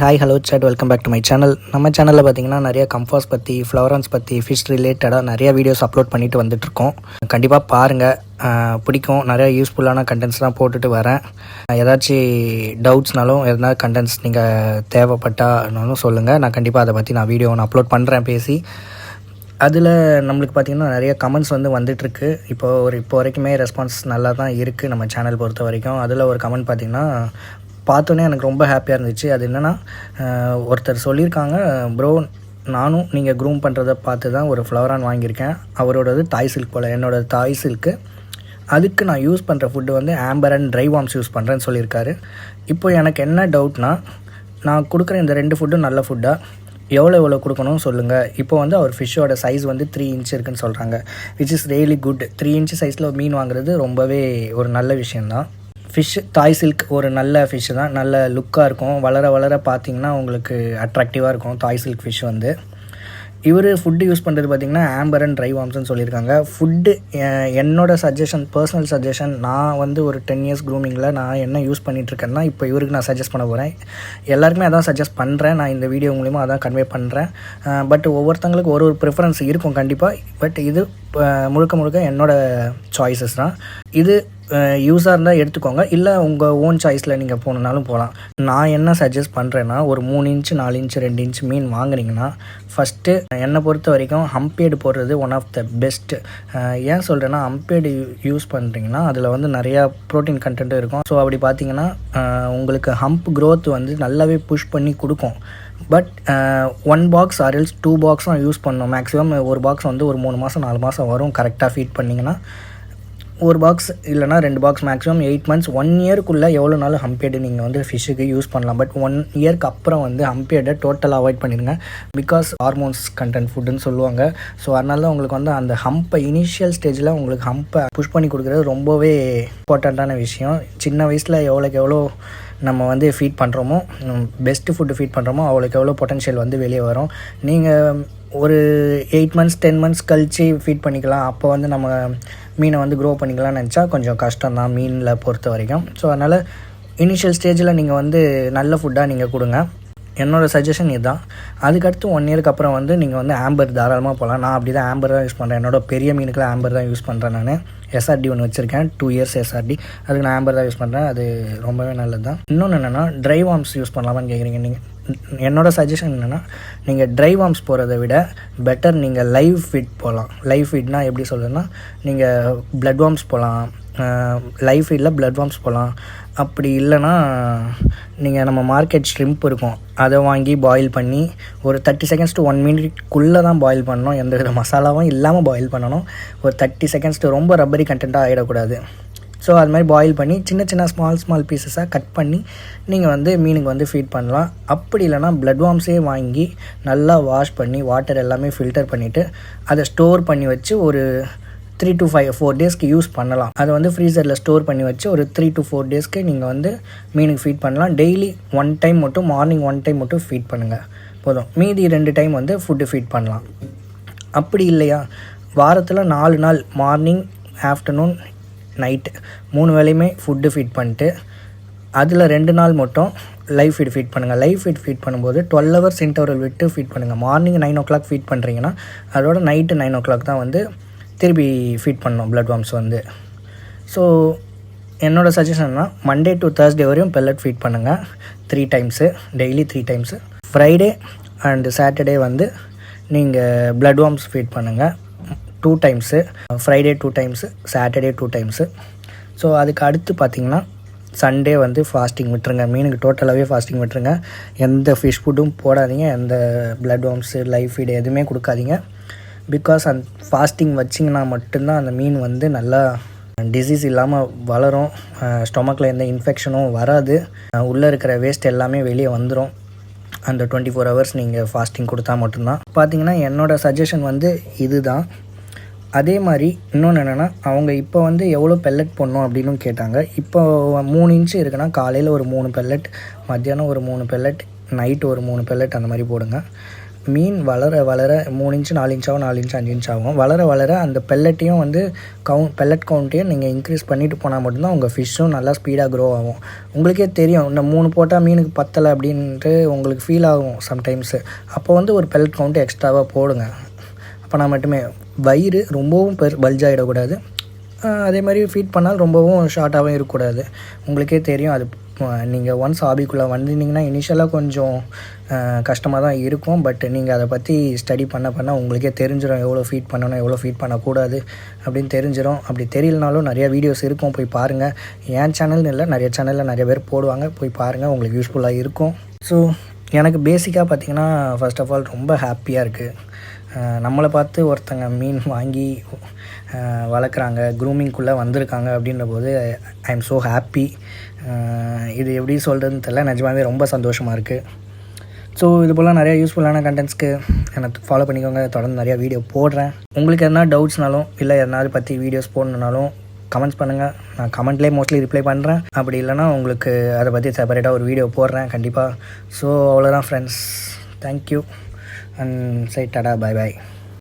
Hi hello chat welcome back to my channel. நம்ம சேனலில் பார்த்தீங்கன்னா நிறைய கம்ஃபாஸ் பற்றி, ஃப்ளவரான்ஸ் பற்றி, ஃபிஷ் ரிலேட்டடாக நிறைய வீடியோஸ் அப்லோட் பண்ணிட்டு வந்துட்டுருக்கோம். கண்டிப்பாக பாருங்கள், பிடிக்கும். நிறையா யூஸ்ஃபுல்லான கண்டென்ட்ஸ்லாம் போட்டுட்டு வரேன். ஏதாச்சும் டவுட்ஸ்னாலும் எதனா கண்டென்ட்ஸ் நீங்கள் தேவைப்பட்டாலும் சொல்லுங்கள். நான் கண்டிப்பாக அதை பற்றி வீடியோ ஒன்று அப்லோட் பண்ணுறேன் பேசி. அதில் நம்மளுக்கு பார்த்திங்கன்னா நிறைய கமெண்ட்ஸ் வந்துட்டுருக்கு. இப்போ வரைக்குமே ரெஸ்பான்ஸ் நல்லா தான் இருக்குது நம்ம சேனல் பொறுத்த வரைக்கும். அதில் ஒரு கமெண்ட் பார்த்திங்கன்னா பார்த்தோன்னே எனக்கு ரொம்ப ஹாப்பியாக இருந்துச்சு. அது என்னென்னா, ஒருத்தர் சொல்லியிருக்காங்க, ப்ரோ நானும் நீங்கள் க்ரூம் பண்ணுறதை பார்த்து தான் ஒரு ஃப்ளவரான் வாங்கியிருக்கேன். அவரோடது தாய் சில்க் போல், என்னோடய தாய் சில்க்கு. அதுக்கு நான் யூஸ் பண்ணுற food Amber and try worms use பண்ணுறேன்னு சொல்லியிருக்காரு. இப்போ எனக்கு என்ன டவுட்னா, நான் கொடுக்குற இந்த 2 ஃபுட்டும் நல்ல ஃபுட்டாக எவ்வளோ கொடுக்கணும்னு சொல்லுங்கள். இப்போ அவர் ஃபிஷ்ஷோட சைஸ் 3 இன்ச் இருக்குதுன்னு சொல்கிறாங்க, which is really good. 3 inch சைஸில் மீன் வாங்குறது ரொம்பவே ஒரு நல்ல விஷயந்தான். ஃபிஷ் தாய் சில்க் ஒரு நல்ல ஃபிஷ்ஷு தான், நல்ல லுக்காக இருக்கும். வளர பார்த்திங்கன்னா உங்களுக்கு அட்ராக்டிவாக இருக்கும் தாய் சில்க் ஃபிஷ். இவர் ஃபுட்டு யூஸ் பண்ணுறது பார்த்திங்கன்னா ஆம்பர் அண்ட் ட்ரை வார்ம்ஸ்னு சொல்லியிருக்காங்க. ஃபுட்டு என்னோடய சஜஷன், பர்சனல் சஜஷன், நான் ஒரு 10 இயர்ஸ் க்ரூமிங்கில் நான் என்ன யூஸ் பண்ணிகிட்ருக்கேன்னா, இப்போ இவருக்கு நான் சஜஸ்ட் பண்ண போகிறேன். எல்லாருக்குமே அதான் சஜஸ்ட் பண்ணுறேன். நான் இந்த வீடியோ மூலிமா அதான் கன்வே பண்ணுறேன். பட் ஒவ்வொருத்தங்களுக்கு ஒரு ப்ரிஃபரன்ஸ் இருக்கும் கண்டிப்பாக. பட் இது முழுக்க என்னோடய சாய்ஸஸ் தான். இது யூஸாக இருந்தால் எடுத்துக்கோங்க, இல்லை உங்கள் ஓன் சாய்ஸில் நீங்கள் போகணுன்னாலும் போகலாம். நான் என்ன சஜஸ்ட் பண்ணுறேன்னா, ஒரு 3 இன்ச்சு 4 இன்ச்சு 2 இன்ச்சு மீன் வாங்குறீங்கன்னா ஃபஸ்ட்டு என்னை பொறுத்த வரைக்கும் ஹம்பேடு போடுறது ஒன் ஆஃப் த பெஸ்ட்டு. ஏன் சொல்கிறேன்னா, ஹம்பேடு யூஸ் பண்ணுறீங்கன்னா அதில் நிறையா ப்ரோட்டீன் கண்டென்ட்டும் இருக்கும். ஸோ அப்படி பார்த்தீங்கன்னா உங்களுக்கு ஹம்ப் க்ரோத் நல்லாவே புஷ் பண்ணி கொடுக்கும். பட் 1 பாக்ஸ் ஆர்எல்ஸ் 2 பாக்ஸ் தான் யூஸ் பண்ணணும். மேக்ஸிமம் ஒரு பாக்ஸ் ஒரு 3 மாதம் 4 மாதம் வரும் கரெக்டாக ஃபீட் பண்ணிங்கன்னா. ஒரு பாக்ஸ் இல்லைனா 2 பாக்ஸ், மேக்ஸிமம் 8 மந்த்ஸ் 1 இயருக்குள்ளே எவ்வளோ நாள் ஹம்பேடு நீங்கள் ஃபிஷ்ஷுக்கு யூஸ் பண்ணலாம். பட் 1 இயர்க்கு அப்புறம் ஹம்பேடை டோட்டலாக அவாய்ட் பண்ணிடுங்க. பிகாஸ் ஹார்மோன்ஸ் கண்டென்ட் ஃபுட்டுன்னு சொல்லுவாங்க. ஸோ அதனால தான் உங்களுக்கு அந்த ஹம்பை இனிஷியல் ஸ்டேஜில் உங்களுக்கு ஹம்பை புஷ் பண்ணி கொடுக்குறது ரொம்பவே இம்பார்ட்டண்ட்டான விஷயம். சின்ன வயசில் எவ்வளோ நம்ம ஃபீட் பண்ணுறோமோ, பெஸ்ட்டு ஃபுட்டு ஃபீட் பண்ணுறோமோ, அவ்வளோக்கு எவ்வளோ பொட்டன்ஷியல் வெளியே வரும். நீங்கள் ஒரு 8 மந்த்ஸ் 10 மந்த்ஸ் கழித்து ஃபீட் பண்ணிக்கலாம். அப்போ நம்ம மீனை க்ரோ பண்ணிக்கலாம்னு நினச்சா கொஞ்சம் கஷ்டம் தான் மீனில் பொறுத்த வரைக்கும். ஸோ அதனால் இனிஷியல் ஸ்டேஜில் நீங்கள் நல்ல ஃபுட்டாக நீங்கள் கொடுங்க. என்னோடய சஜஷன் இதுதான். அதுக்கடுத்து 1 இயருக்கு அப்புறம் நீங்கள் ஆம்பர் தாராளமாக போகலாம். நான் அப்படி தான் ஆம்பர் தான் யூஸ் பண்ணுறேன். என்னோடய பெரிய மீனுக்குலாம் ஆம்பர் தான் யூஸ் பண்ணுறேன். நான் எஸ்ஆர்டி ஒன்று வச்சுருக்கேன், 2 இயர்ஸ் எஸ்ஆர்டி. அதுக்கு நான் ஆம்பர் தான் யூஸ் பண்ணுறேன். அது ரொம்பவே நல்லது தான். இன்னொன்று என்னென்னா, ட்ரை வார்ம்ஸ் யூஸ் பண்ணலாமான்னு கேட்குறீங்க நீங்கள். என்னோடய சஜஷன் என்னென்னா, நீங்கள் ட்ரை வார்ம்ஸ் போகிறத விட பெட்டர் நீங்கள் லைவ் ஃபீட் போகலாம். லைவ் ஃபீட்னால் எப்படி சொல்கிறேன்னா, நீங்கள் பிளட் வார்ம்ஸ் போகலாம். லைவ் ஃபீடில் பிளட் வார்ம்ஸ் போகலாம். அப்படி இல்லைன்னா நீங்கள் நம்ம மார்க்கெட் ஷ்ரிம்ப் இருக்கும், அதை வாங்கி பாயில் பண்ணி ஒரு 30 செகண்ட்ஸ் to 1 மினிட்குள்ளே தான் பாயில் பண்ணணும். எந்த வித மசாலாவும் இல்லாமல் பாயில் பண்ணணும். ஒரு 30 செகண்ட்ஸ் ரொம்ப ரப்பரி கண்டென்ட்டாக ஆகிடக்கூடாது. ஸோ அது மாதிரி பாயில் பண்ணி சின்ன ஸ்மால் பீசஸாக கட் பண்ணி நீங்கள் மீனுக்கு ஃபீட் பண்ணலாம். அப்படி இல்லைனா பிளட் வார்ம்ஸே வாங்கி நல்லா வாஷ் பண்ணி வாட்டர் எல்லாமே ஃபில்டர் பண்ணிவிட்டு அதை ஸ்டோர் பண்ணி வச்சு ஒரு 3 to 4 டேஸ்க்கு யூஸ் பண்ணலாம். அதை ஃப்ரீசரில் ஸ்டோர் பண்ணி வச்சு ஒரு 3 to 4 டேஸ்க்கு நீங்கள் மீனுக்கு ஃபீட் பண்ணலாம். டெய்லி 1 டைம் மட்டும், மார்னிங் 1 டைம் மட்டும் ஃபீட் பண்ணுங்கள் போதும். மீதி 2 டைம் ஃபுட்டு ஃபீட் பண்ணலாம். அப்படி இல்லையா, வாரத்தில் 4 நாள் மார்னிங், ஆஃப்டர்நூன், நைட்டு 3 வேளையுமே ஃபுட்டு ஃபீட் பண்ணிட்டு அதில் 2 நாள் மட்டும் லைவ் ஃபீட் பண்ணுங்கள். லைவ் ஃபீட் பண்ணும்போது 12 ஹவர்ஸ் இன்டர்வல் விட்டு ஃபீட் பண்ணுங்கள். மார்னிங் 9 o'clock ஃபீட் பண்ணுறீங்கன்னா அதோட நைட்டு 9 o'clock தான் திருப்பி ஃபீட் பண்ணணும் பிளட் வார்ம்ஸ். ஸோ என்னோடய சஜஷன்னா, மண்டே டு தேர்ஸ்டே வரையும் பெல்லட் ஃபீட் பண்ணுங்கள் 3 times, daily 3 times. Friday and Saturday நீங்கள் பிளட் வார்ம்ஸ் ஃபீட் பண்ணுங்கள் 2 times. Friday 2 times, Saturday 2 times. So அதுக்கு அடுத்து பார்த்திங்கன்னா சண்டே ஃபாஸ்டிங் விட்டுருங்க. மீனுக்கு டோட்டலாகவே ஃபாஸ்டிங் விட்டுருங்க. எந்த ஃபிஷ் ஃபுட்டும் போடாதீங்க, எந்த பிளட் வார்ம்ஸு, லைவ் ஃபீடு எதுவுமே கொடுக்காதீங்க. பிகாஸ் அந்த ஃபாஸ்டிங் வச்சிங்கன்னா மட்டும்தான் அந்த மீன் நல்லா டிசீஸ் இல்லாமல் வளரும். ஸ்டொமக்கில் எந்த இன்ஃபெக்ஷனும் வராது. உள்ளே இருக்கிற வேஸ்ட் எல்லாமே வெளியே வந்துடும். அந்த 24 ஹவர்ஸ் நீங்கள் ஃபாஸ்டிங் கொடுத்தா மட்டும்தான். பார்த்தீங்கன்னா என்னோடய சஜஷன் இது தான். அதே மாதிரி இன்னொன்று என்னென்னா, அவங்க இப்போ எவ்வளோ பெல்லட் போடணும் அப்படின்னு கேட்டாங்க. இப்போ 3 இன்ச்சு இருக்குன்னா காலையில் ஒரு 3 பெல்லட், மத்தியானம் ஒரு 3 பெல்லட், நைட்டு ஒரு 3 பெல்லட், அந்த மாதிரி போடுங்க. மீன் வளர வளர 3 இன்ச்சு 4 இன்ச் ஆகும், 4 இன்ச் 5 இன்ச் ஆகும். வளர வளர அந்த பெல்லட்டையும் வந்து பெல்லட் கவுண்ட்டையும் நீங்கள் இன்க்ரீஸ் பண்ணிட்டு போனால் மட்டும்தான் உங்கள் ஃபிஷ்ஷும் நல்லா ஸ்பீடாக க்ரோ ஆகும். உங்களுக்கே தெரியும், இந்த 3 போட்டால் மீனுக்கு பத்தலை அப்படின்ட்டு உங்களுக்கு ஃபீல் ஆகும் சம்டைம்ஸு. அப்போ வந்து ஒரு பெல்லட் கவுண்ட்டு எக்ஸ்ட்ராவாக போடுங்க. அப்போனா மட்டுமே வயிறு ரொம்பவும் பல்ஜ் ஆகிடக்கூடாது. அதே மாதிரி ஃபீட் பண்ணால் ரொம்பவும் ஷார்ட்டாகவும் இருக்கக்கூடாது. உங்களுக்கே தெரியும், அது நீங்கள் ஒன்ஸ் ஹாபிக்குள்ளே வந்திருந்தீங்கன்னா இனிஷியலாக கொஞ்சம் கஷ்டமாக தான் இருக்கும். பட் நீங்கள் அதை பற்றி ஸ்டடி பண்ண உங்களுக்கே தெரிஞ்சிடும் எவ்வளோ ஃபீட் பண்ணணும், எவ்வளோ ஃபீட் பண்ணக்கூடாது அப்படின்னு தெரிஞ்சிடும். அப்படி தெரியலனாலும் நிறையா வீடியோஸ் இருக்கும், போய் பாருங்கள். என் சேனல்னு இல்லை, நிறைய சேனலில் நிறைய பேர் போடுவாங்க, போய் பாருங்கள், உங்களுக்கு யூஸ்ஃபுல்லாக இருக்கும். ஸோ எனக்கு பேசிக்காக பார்த்திங்கன்னா ஃபர்ஸ்ட் ஆஃப் ஆல் ரொம்ப ஹாப்பியாக இருக்குது. நம்மளை பார்த்து ஒருத்தங்க மீன் வாங்கி வளர்க்குறாங்க, க்ரூமிங்குள்ளே வந்திருக்காங்க அப்படின்ற போது ஐ எம் ஸோ ஹாப்பி. இது எப்படி சொல்கிறதுன்னு தெரியல, நிஜமாகவே ரொம்ப சந்தோஷமாக இருக்குது. ஸோ இது போல் நிறையா யூஸ்ஃபுல்லான கண்டென்ட்ஸ்க்கு எனக்கு ஃபாலோ பண்ணிக்கோங்க. தொடர்ந்து நிறையா வீடியோ போடுறேன். உங்களுக்கு எதனா டவுட்ஸ்னாலும் இல்லை எதனாவது பற்றி வீடியோஸ் போடணுன்னாலும் கமெண்ட்ஸ் பண்ணுங்கள். நான் கமெண்ட்லேயே மோஸ்ட்லி ரிப்ளை பண்ணுறேன். அப்படி இல்லைனா உங்களுக்கு அதை பற்றி செப்பரேட்டாக ஒரு வீடியோ போடுறேன் கண்டிப்பாக. ஸோ அவ்வளோதான் friends, thank you and psi Tata, bye bye.